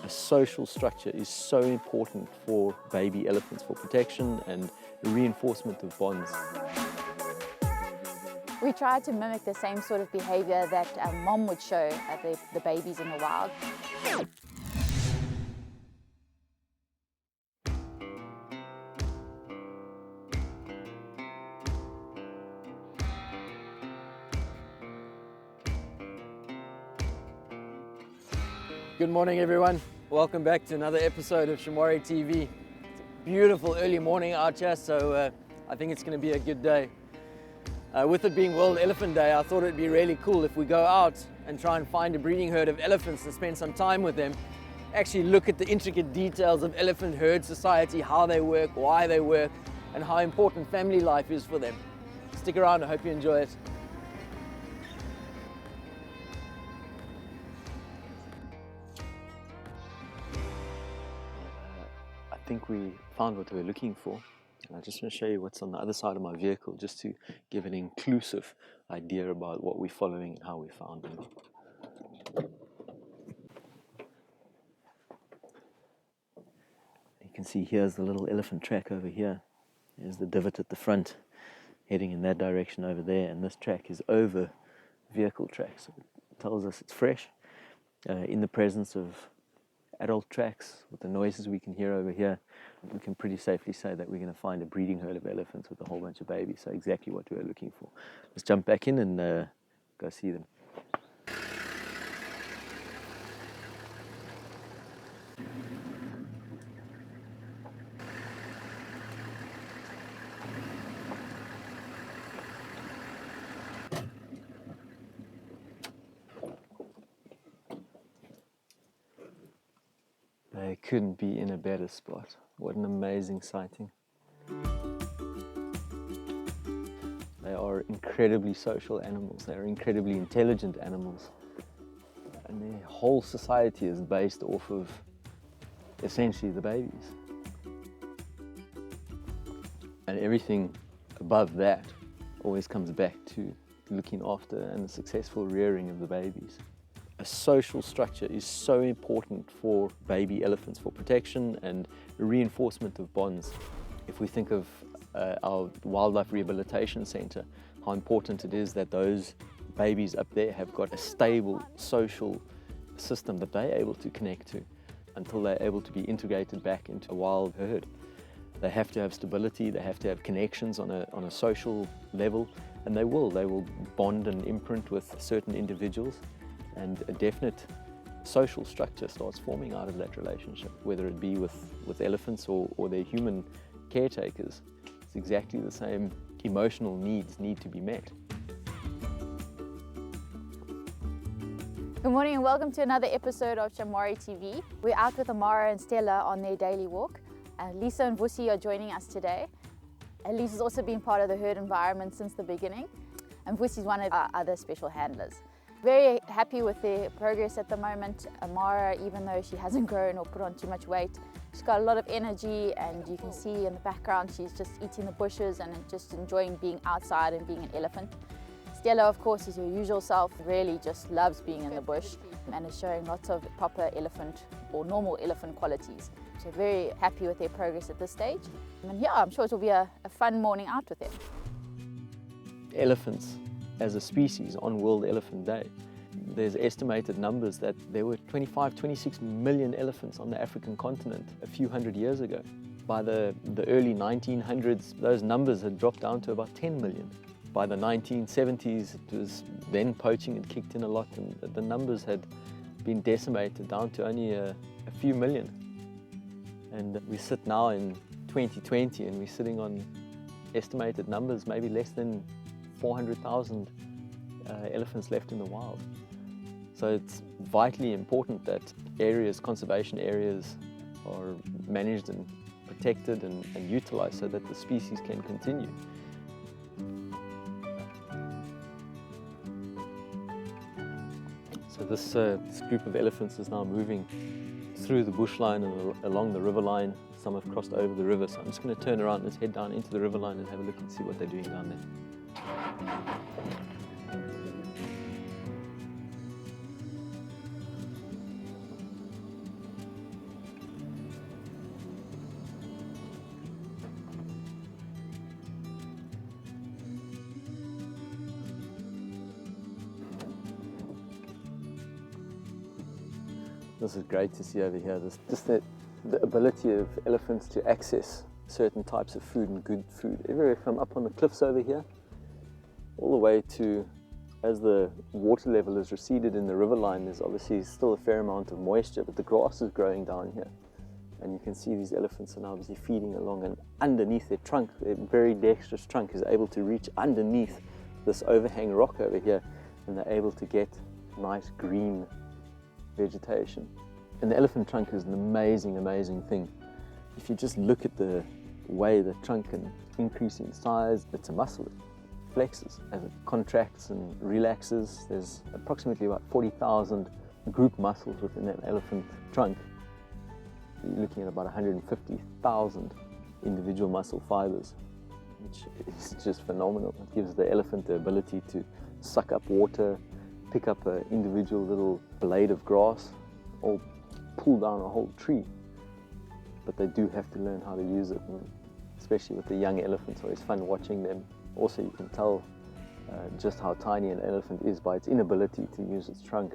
A social structure is so important for baby elephants, for protection and reinforcement of bonds. We tried to mimic the same sort of behavior that a mom would show the babies in the wild. Good morning, everyone. Welcome back to another episode of Shamwari TV. It's a beautiful early morning out here, so I think it's going to be a good day. With it being World Elephant Day, I thought it'd be really cool if we go out and try and find a breeding herd of elephants and spend some time with them. Actually look at the intricate details of elephant herd society, how they work, why they work, and how important family life is for them. Stick around, I hope you enjoy it. I think we found what we were looking for. And I just want to show you what's on the other side of my vehicle, just to give an inclusive idea about what we're following and how we found them. You can see here's the little elephant track over here. There's the divot at the front, heading in that direction over there, and this track is over vehicle track, so it tells us it's fresh, in the presence of adult tracks. With the noises we can hear over here, we can pretty safely say that we're going to find a breeding herd of elephants with a whole bunch of babies, so exactly what we were looking for. Let's jump back in and go see them. They couldn't be in a better spot. What an amazing sighting. They are incredibly social animals. They are incredibly intelligent animals. And their whole society is based off of essentially the babies. And everything above that always comes back to looking after and the successful rearing of the babies. A social structure is so important for baby elephants, for protection and reinforcement of bonds. If we think of our wildlife rehabilitation center, how important it is that those babies up there have got a stable social system that they're able to connect to until they're able to be integrated back into a wild herd. They have to have stability, they have to have connections on a social level, and they will bond and imprint with certain individuals. And a definite social structure starts forming out of that relationship, whether it be with elephants or their human caretakers. It's exactly the same emotional needs need to be met. Good morning and welcome to another episode of Shamwari TV. We're out with Amara and Stella on their daily walk. Lisa and Vusi are joining us today. Lisa's also been part of the herd environment since the beginning, and Vusi's one of our other special handlers. Very happy with their progress at the moment. Amara, even though she hasn't grown or put on too much weight, she's got a lot of energy, and you can see in the background she's just eating the bushes and just enjoying being outside and being an elephant. Stella, of course, is her usual self, really just loves being in the bush and is showing lots of proper elephant or normal elephant qualities. So very happy with their progress at this stage. And yeah, I'm sure it will be a fun morning out with them. Elephants as a species on World Elephant Day, there's estimated numbers that there were 26 million elephants on the African continent a few hundred years ago. By the early 1900s, those numbers had dropped down to about 10 million. By the 1970s, it was then poaching had kicked in a lot, and the numbers had been decimated down to only a few million. And we sit now in 2020 and we're sitting on estimated numbers, maybe less than 400,000 elephants left in the wild. So it's vitally important that conservation areas are managed and protected and utilized so that the species can continue. So this group of elephants is now moving through the bushline and along the river line. Some have crossed over the river, so I'm just going to turn around. Let's head down into the river line and have a look and see what they're doing down there. This is great to see over here. Just the ability of elephants to access certain types of food and good food. Everywhere from up on the cliffs over here, all the way to, as the water level has receded in the river line, there's obviously still a fair amount of moisture, but the grass is growing down here. And you can see these elephants are now obviously feeding along, and underneath their trunk, their very dexterous trunk is able to reach underneath this overhang rock over here, and they're able to get nice green vegetation. And the elephant trunk is an amazing, amazing thing. If you just look at the way the trunk can increase in size, it's a muscle. It flexes as it contracts and relaxes. There's approximately about 40,000 group muscles within an elephant trunk. You're looking at about 150,000 individual muscle fibers, which is just phenomenal. It gives the elephant the ability to suck up water, pick up an individual little blade of grass, or pull down a whole tree. But they do have to learn how to use it, and especially with the young elephants. It's always fun watching them. Also, you can tell just how tiny an elephant is by its inability to use its trunk.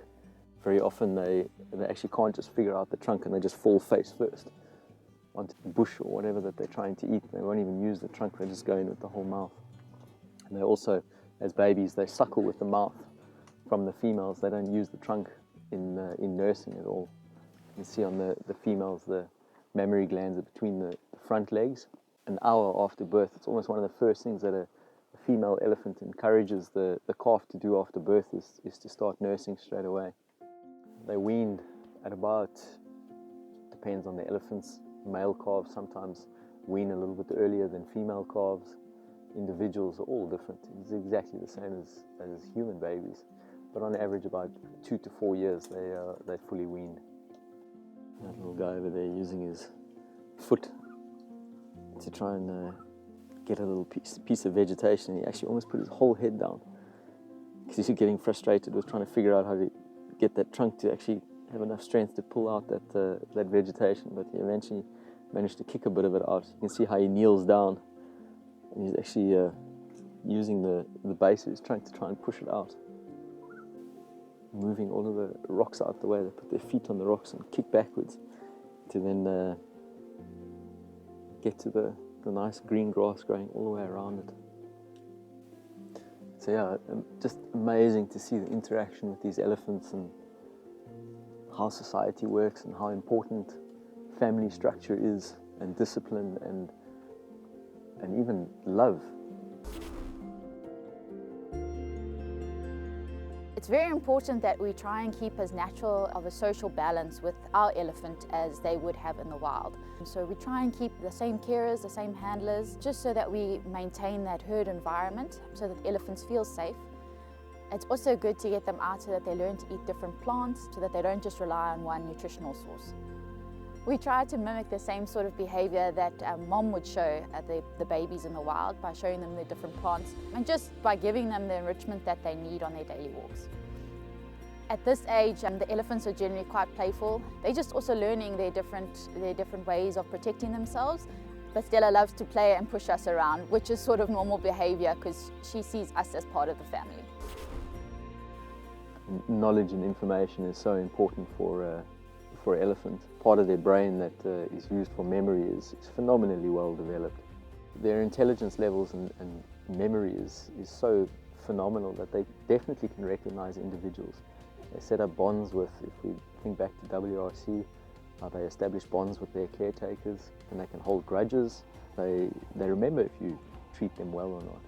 Very often they actually can't just figure out the trunk, and they just fall face first onto the bush or whatever that they're trying to eat. They won't even use the trunk, they just go in with the whole mouth. And they also, as babies, they suckle with the mouth from the females. They don't use the trunk in nursing at all. You can see on the females the mammary glands are between the front legs. An hour after birth, it's almost one of the first things that a female elephant encourages the calf to do after birth is to start nursing straight away. They weaned at about, depends on the elephants, male calves sometimes wean a little bit earlier than female calves. Individuals are all different. It's exactly the same as human babies, but on average about 2 to 4 years they're fully weaned. That little guy over there using his foot to try and get a little piece of vegetation. He actually almost put his whole head down because he's getting frustrated with trying to figure out how to get that trunk to actually have enough strength to pull out that vegetation. But he eventually managed to kick a bit of it out. You can see how he kneels down, and he's actually using the base of his trunk to try and push it out, moving all of the rocks out the way. They put their feet on the rocks and kick backwards to then get to the nice green grass growing all the way around it. So yeah, just amazing to see the interaction with these elephants and how society works and how important family structure is, and discipline and even love. It's very important that we try and keep as natural of a social balance with our elephant as they would have in the wild. So we try and keep the same carers, the same handlers, just so that we maintain that herd environment so that elephants feel safe. It's also good to get them out so that they learn to eat different plants, so that they don't just rely on one nutritional source. We try to mimic the same sort of behavior that mom would show at the babies in the wild by showing them the different plants and just by giving them the enrichment that they need on their daily walks. At this age, the elephants are generally quite playful. They're just also learning their different ways of protecting themselves. But Stella loves to play and push us around, which is sort of normal behavior because she sees us as part of the family. Knowledge and information is so important for elephants. Part of their brain that is used for memory is phenomenally well developed. Their intelligence levels and memory is so phenomenal that they definitely can recognize individuals. They set up bonds with, if we think back to WRC, they establish bonds with their caretakers, and they can hold grudges. They remember if you treat them well or not.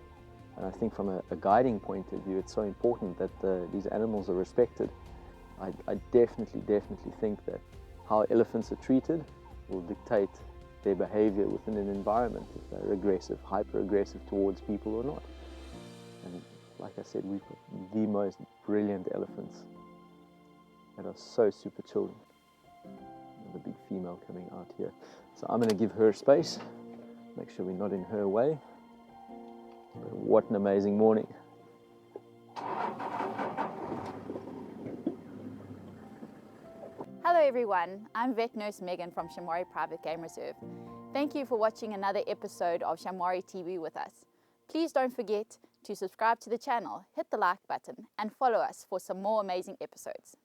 And I think from a guiding point of view, it's so important that these animals are respected. I definitely think that how elephants are treated will dictate their behavior within an environment, if they're aggressive, hyper-aggressive towards people or not. And like I said, we've got the most brilliant elephants that are so super chilled. The big female coming out here. So I'm going to give her space, make sure we're not in her way. But what an amazing morning. Hello everyone, I'm vet nurse Megan from Shamwari Private Game Reserve. Thank you for watching another episode of Shamwari TV with us. Please don't forget to subscribe to the channel, hit the like button and follow us for some more amazing episodes.